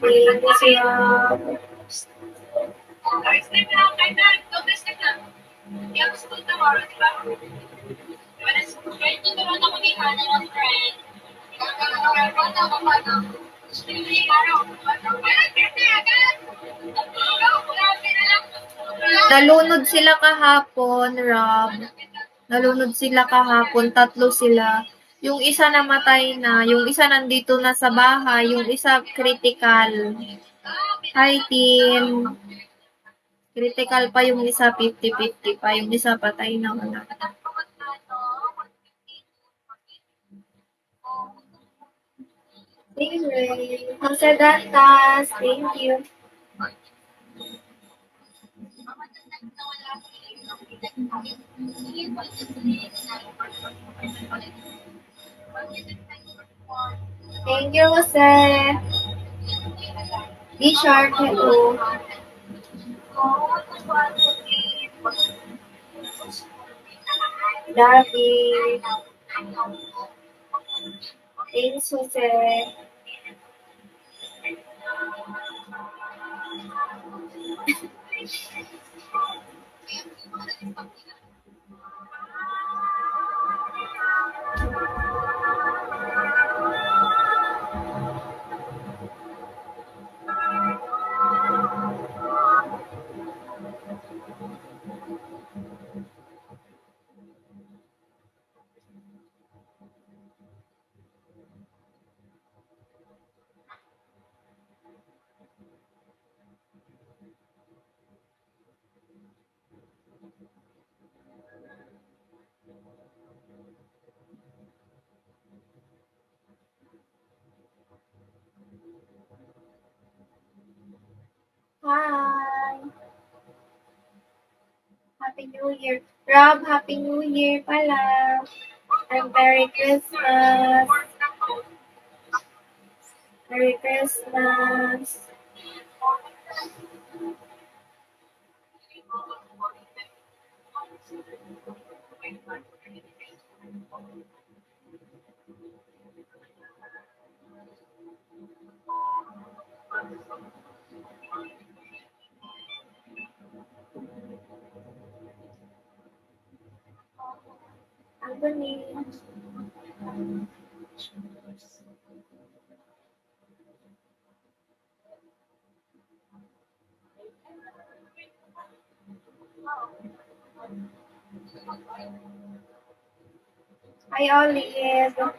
Thank you, Siya. Nalunod sila kahapon, Rob. Nalunod sila kahapon, 3 sila. Yung isa namatay na, yung isa nandito na sa bahay, yung isa critical. Hi, team. Critical pa yung isa, 50-50 pa. Yung isa patay na wala. Anyway, Jose Dantas, thank you. Thank you, Jose. Be sharp, hello. David. Thanks, Jose. Hi. Happy New Year. Rob, Happy New Year pala. And Merry Christmas. Merry Christmas. Anthony. Hi, Olive.